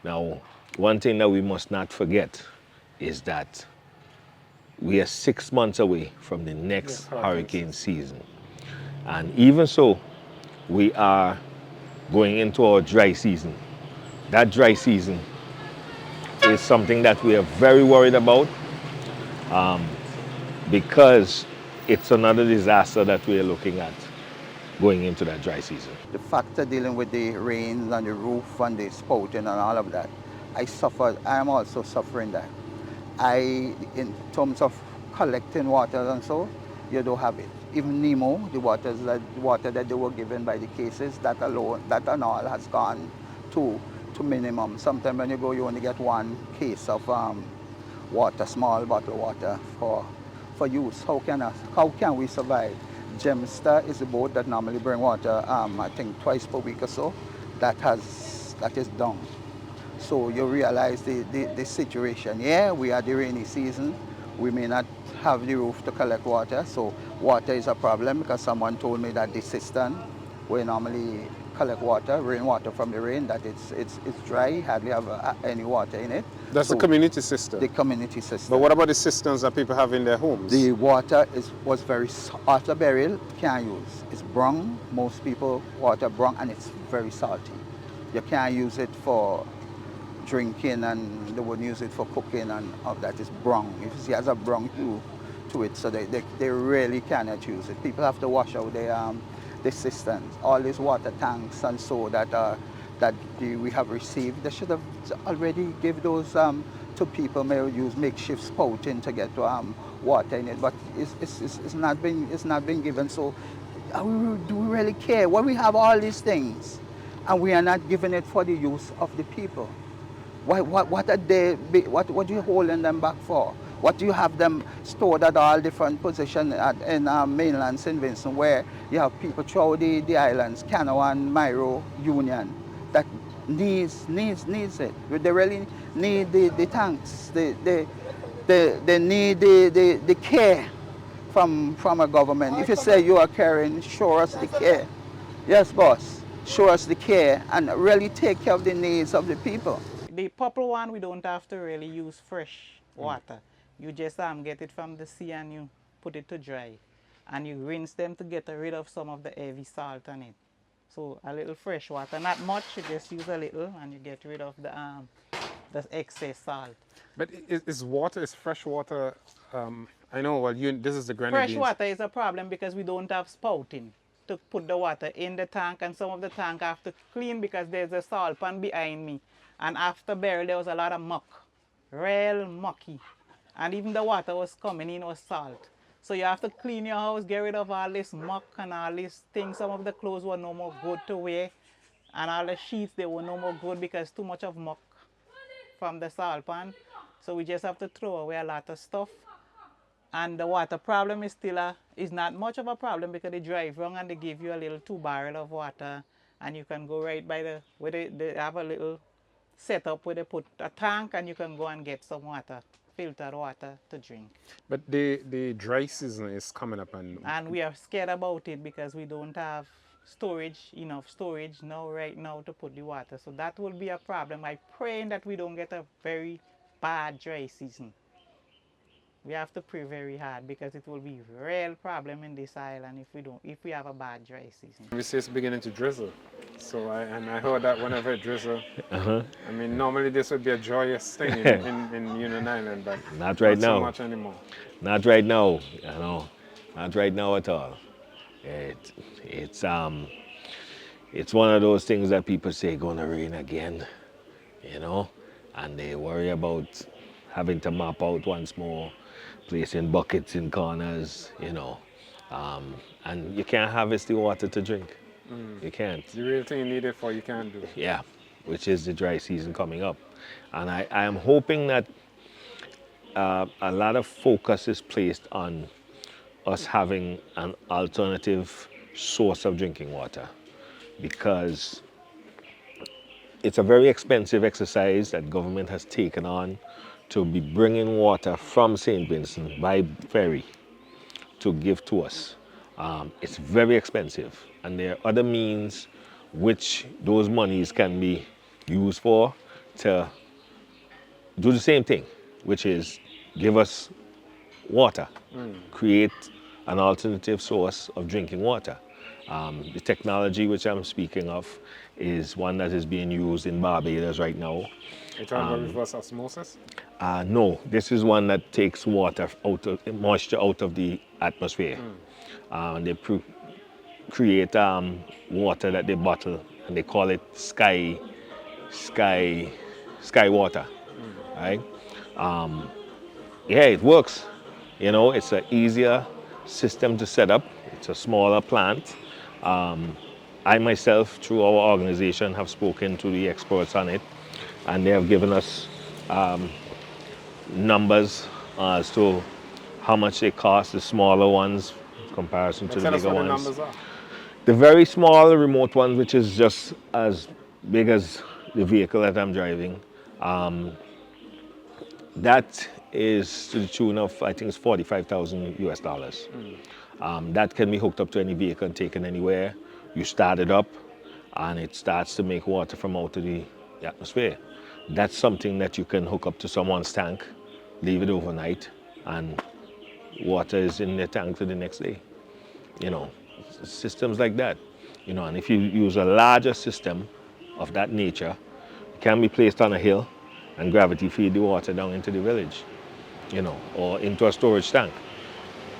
Now, one thing that we must not forget is that we are 6 months away from the Yeah, next hurricane hurricane season. season. And even so, we are going into our dry season. That dry season is something that we are very worried about because it's another disaster that we are looking at going into that dry season. The factor dealing with the rains and the roof and the spouting and all of that, I am also suffering that. In terms of collecting water and so, you don't have it. Even Nemo, the water that they were given by the cases, that alone, that and all has gone to minimum. Sometimes when you go, you only get one case of water, small bottle water for use. How can we survive? Gemster is a boat that normally bring water, I think twice per week or so. That is down. So you realize the situation. Yeah, we are the rainy season. We may not have the roof to collect water, so water is a problem because someone told me that the cistern, where normally collect water, rainwater from the rain, that it's dry, hardly have any water in it. That's the So community system. the community But system. what about the systems that people have in their homes? The water was after burial, can't use. It's brown, most people water brown, and it's very salty. You can't use it for drinking, and they wouldn't use it for cooking and all that. It's brown. You see, it has a brown hue to it, so they really cannot use it. People have to wash out the cisterns, all these water tanks and so we have received. They should have already give those to people. May use makeshift spouting to get water in it, but it's not been given. So do we really care? Well, we have all these things, and we are not giving it for the use of the people. What are they? What are you holding them back for? What do you have them stored at all different positions in mainland St. Vincent, where you have people throughout the islands, Canoan, Myro, Union, that needs it. They really need the tanks. They need the care from a government. If you say you are caring, show us the care. Yes, boss. Show us the care and really take care of the needs of the people. The purple one, we don't have to really use fresh water. You just get it from the sea and you put it to dry. And you rinse them to get rid of some of the heavy salt on it. So a little fresh water, not much, you just use a little and you get rid of the excess salt. But is fresh water, I know, well, this is the Fresh grenadines. water is a problem because we don't have spouting to put the water in the tank, and some of the tank have to clean because there's a salt pan behind me. And after burial, there was a lot of muck, real mucky. And even the water was coming in was salt. So you have to clean your house, get rid of all this muck and all these things. Some of the clothes were no more good to wear. And all the sheets, they were no more good because too much of muck from the salt pan. So we just have to throw away a lot of stuff. And the water problem is not much of a problem because they drive wrong and they give you a little 2 barrel of water, and you can go right by where they have a little setup where they put a tank and you can go and get some water, filtered water to drink. But the dry season is coming up, And we are scared about it because we don't have enough storage right now to put the water. So that will be a problem. I'm praying that we don't get a very bad dry season. We have to pray very hard because it will be a real problem in this island if we have a bad dry season. we see it's beginning to drizzle. So I heard that whenever it drizzle, I mean, normally this would be a joyous thing in Union Island, but Not right not so now. much anymore. Not right now, not right now at all. It, it's it's one of those things that people say gonna rain again, and they worry about having to mop out once more, placing buckets in corners, and you can't harvest the water to drink. You can't. The real thing you need it for, you can't do. Yeah, which is the dry season coming up, and I am hoping that a lot of focus is placed on us having an alternative source of drinking water, because it's a very expensive exercise that government has taken on to be bringing water from St. Vincent by ferry to give to us. It's very expensive, and there are other means which those monies can be used for to do the same thing, which is give us water, create an alternative source of drinking water. The technology which I'm speaking of is one that is being used in Barbados right now. You're talking about reverse osmosis? No, this is one that takes water out of moisture out of the atmosphere. They create water that they bottle, and they call it sky water, right? Yeah, it works. You know, it's an easier system to set up. It's a smaller plant. I myself, through our organization, have spoken to the experts on it, and they have given us numbers as to how much they cost, the smaller ones in comparison to the Tell us bigger what the ones. numbers are. The very small remote ones, which is just as big as the vehicle that I'm driving, that is to the tune of, I think it's 45,000 US dollars. That can be hooked up to any vehicle and taken anywhere. You start it up and it starts to make water from out of the atmosphere. That's something that you can hook up to someone's tank, leave it overnight, and water is in the tank for the next day. You know, systems like that. You know, and if you use a larger system of that nature, it can be placed on a hill and gravity feed the water down into the village, you know, or into a storage tank.